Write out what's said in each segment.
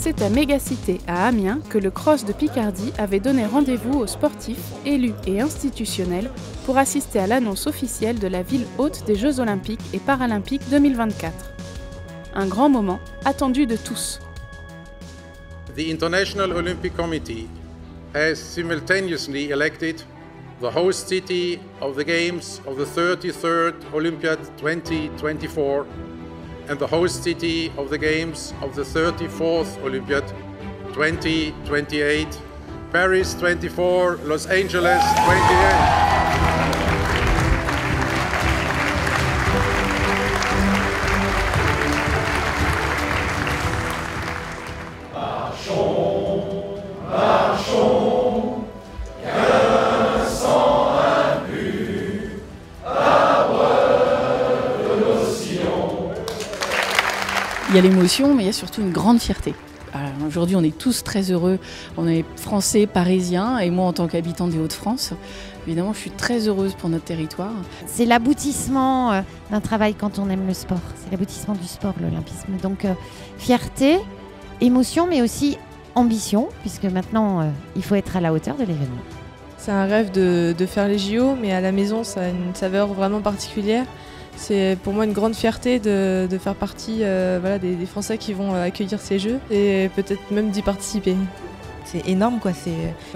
C'est à Mégacité, à Amiens, que le Cross de Picardie avait donné rendez-vous aux sportifs, élus et institutionnels pour assister à l'annonce officielle de la ville hôte des Jeux Olympiques et Paralympiques 2024. Un grand moment attendu de tous. The International Olympic Committee has simultaneously elected the host city of the Games of the 33rd Olympiad 2024 and the host city of the Games of the 34th Olympiad 2028, Paris 24, Los Angeles 28. Il y a l'émotion, mais il y a surtout une grande fierté. Aujourd'hui, on est tous très heureux. On est Français, Parisiens, et moi, en tant qu'habitant des Hauts-de-France, évidemment, je suis très heureuse pour notre territoire. C'est l'aboutissement d'un travail quand on aime le sport. C'est l'aboutissement du sport, l'olympisme. Donc, fierté, émotion, mais aussi ambition, puisque maintenant, il faut être à la hauteur de l'événement. C'est un rêve de faire les JO, mais à la maison, ça a une saveur vraiment particulière. C'est pour moi une grande fierté de faire partie des Français qui vont accueillir ces Jeux et peut-être même d'y participer. C'est énorme quoi.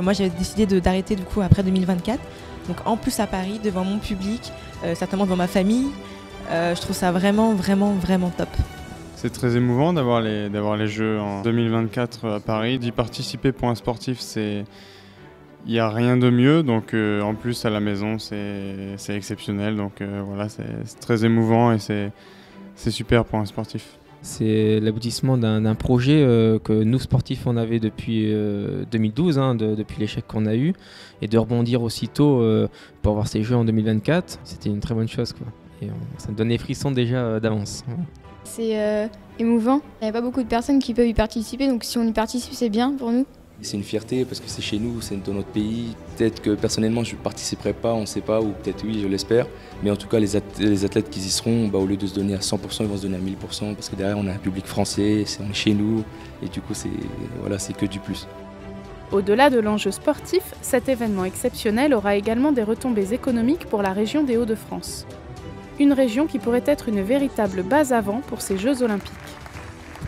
Moi j'avais décidé d'arrêter du coup après 2024. Donc en plus à Paris, devant mon public, certainement devant ma famille, je trouve ça vraiment top. C'est très émouvant d'avoir les Jeux en 2024 à Paris. D'y participer pour un sportif, il n'y a rien de mieux, donc en plus à la maison c'est exceptionnel, donc voilà, c'est très émouvant et c'est super pour un sportif. C'est l'aboutissement d'un projet que nous sportifs on avait depuis 2012, depuis l'échec qu'on a eu, et de rebondir aussitôt pour avoir ces Jeux en 2024, c'était une très bonne chose quoi. Et ça me donne des frissons déjà d'avance. C'est émouvant, il n'y a pas beaucoup de personnes qui peuvent y participer, donc si on y participe c'est bien pour nous. C'est une fierté parce que c'est chez nous, c'est dans notre pays. Peut-être que personnellement je ne participerai pas, on ne sait pas, ou peut-être oui, je l'espère. Mais en tout cas, les athlètes qui y seront, au lieu de se donner à 100%, ils vont se donner à 1000% parce que derrière on a un public français, on est chez nous et du coup c'est que du plus. Au-delà de l'enjeu sportif, cet événement exceptionnel aura également des retombées économiques pour la région des Hauts-de-France. Une région qui pourrait être une véritable base avant pour ces Jeux Olympiques.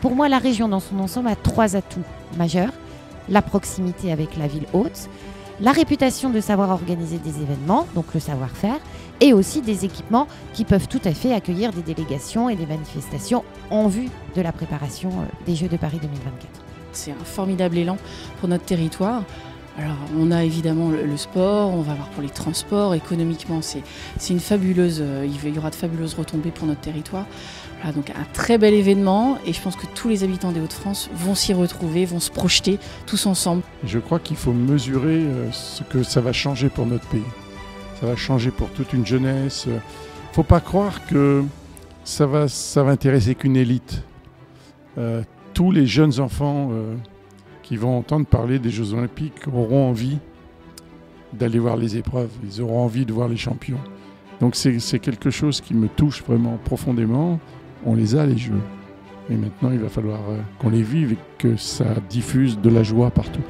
Pour moi, la région dans son ensemble a 3 atouts majeurs. La proximité avec la ville haute, la réputation de savoir organiser des événements, donc le savoir-faire, et aussi des équipements qui peuvent tout à fait accueillir des délégations et des manifestations en vue de la préparation des Jeux de Paris 2024. C'est un formidable élan pour notre territoire. Alors, on a évidemment le sport, on va voir pour les transports, économiquement, c'est une fabuleuse, il y aura de fabuleuses retombées pour notre territoire. Voilà, donc un très bel événement et je pense que tous les habitants des Hauts-de-France vont s'y retrouver, vont se projeter tous ensemble. Je crois qu'il faut mesurer ce que ça va changer pour notre pays. Ça va changer pour toute une jeunesse. Il ne faut pas croire que ça va intéresser qu'une élite. Tous les jeunes enfants qui vont entendre parler des Jeux Olympiques auront envie d'aller voir les épreuves. Ils auront envie de voir les champions. Donc c'est quelque chose qui me touche vraiment profondément. On les a, les Jeux. Et maintenant, il va falloir qu'on les vive et que ça diffuse de la joie partout.